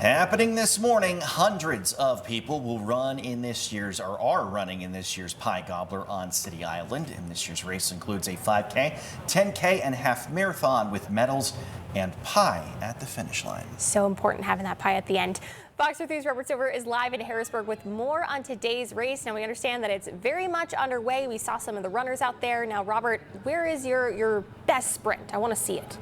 Happening this morning, hundreds of people will run in this year's or are running in this year's Pie Gobbler on City Island. And this year's race includes a 5K, 10K, and half marathon with medals and pie at the finish line. So important having that pie at the end. Fox 3's Robert Silver is live in Harrisburg with more on today's race. Now we understand that it's very much underway. We saw some of the runners out there. Now, Robert, where is your best sprint? I want to see it.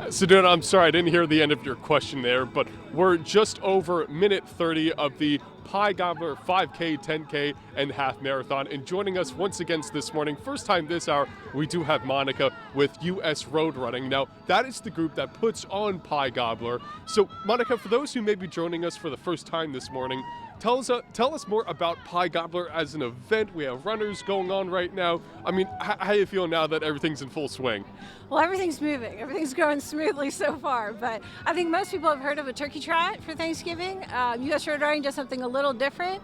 Sedona, I'm sorry, I didn't hear the end of your question there, but we're just over minute 30 of the Pie Gobbler 5K, 10K, and half marathon. And joining us once again this morning, first time this hour, we do have Monica with US Road Running. Now, that is the group that puts on Pie Gobbler. So, Monica, for those who may be joining us for the first time this morning, tell us more about Pie Gobbler as an event. We have runners going on right now. I mean, how do you feel now that everything's in full swing? Well, everything's moving. Everything's going smoothly so far. But I think most people have heard of a Turkey Trot for Thanksgiving. US Road Running does something a little different.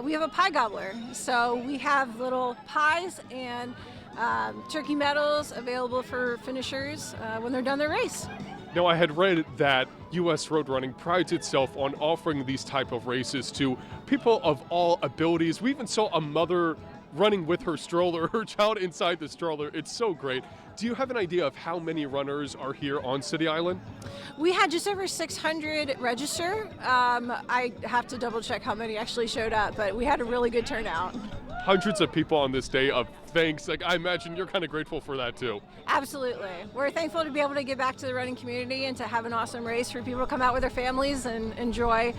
We have a Pie Gobbler. So we have little pies and turkey medals available for finishers when they're done their race. Now, I had read that US Road Running prides itself on offering these type of races to people of all abilities. We even saw a mother running with her stroller, her child inside the stroller. It's so great. Do you have an idea of how many runners are here on City Island? We had just over 600 register. I have to double check how many actually showed up, but we had a really good turnout. Hundreds of people on this day of thanks. Like, I imagine you're kind of grateful for that too. Absolutely. We're thankful to be able to give back to the running community and to have an awesome race for people to come out with their families and enjoy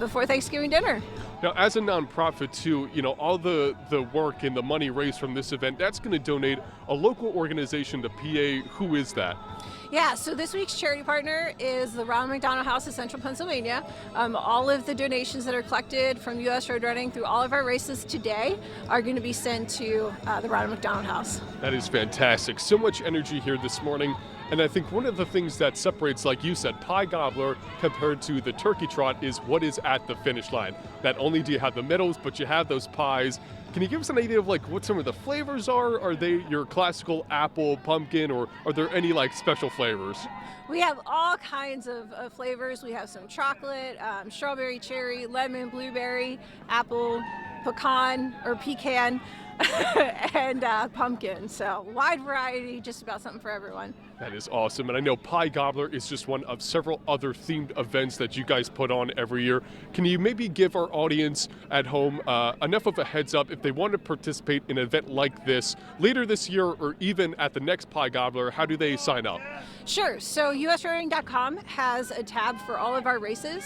before Thanksgiving dinner. Now, as a nonprofit too, you know, all the work and the money raised from this event, that's going to donate a local organization to PA. Who is that? Yeah, so this week's charity partner is the Ronald McDonald House of Central Pennsylvania. All of the donations that are collected from US Road Running through all of our races today are going to be sent to the Ronald McDonald House. That is fantastic. So much energy here this morning. And I think one of the things that separates, like you said, Pie Gobbler compared to the Turkey Trot is what is at the finish line. Not only do you have the medals, but you have those pies. Can you give us an idea of like what some of the flavors are? Are they your classical apple, pumpkin, or are there any like special flavors? We have all kinds of flavors. We have some chocolate, strawberry, cherry, lemon, blueberry, apple, pecan, and pumpkin. So wide variety, just about something for everyone. That is awesome. And I know Pie Gobbler is just one of several other themed events that you guys put on every year. Can you maybe give our audience at home enough of a heads up if they want to participate in an event like this later this year or even at the next Pie Gobbler? How do they sign up? Sure. So usrunning.com has a tab for all of our races.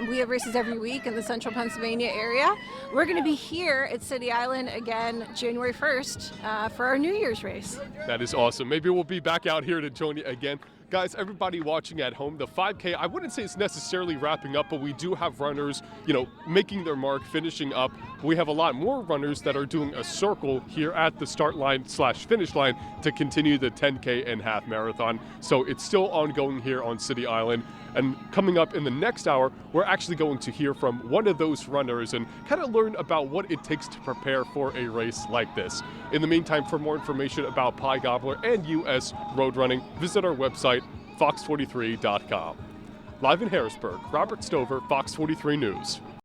We have races every week in the central Pennsylvania area. We're going to be here at City Island again January 1st for our New Year's race. That is awesome. Maybe we'll be back out here to join you again. Guys, everybody watching at home, the 5K, I wouldn't say it's necessarily wrapping up, but we do have runners, you know, making their mark, finishing up. We have a lot more runners that are doing a circle here at the start line / finish line to continue the 10K and half marathon. So it's still ongoing here on City Island. And coming up in the next hour, we're actually going to hear from one of those runners and kind of learn about what it takes to prepare for a race like this. In the meantime, for more information about Pie Gobbler and US Road Running, visit our website, fox43.com. Live in Harrisburg, Robert Stover, Fox 43 News.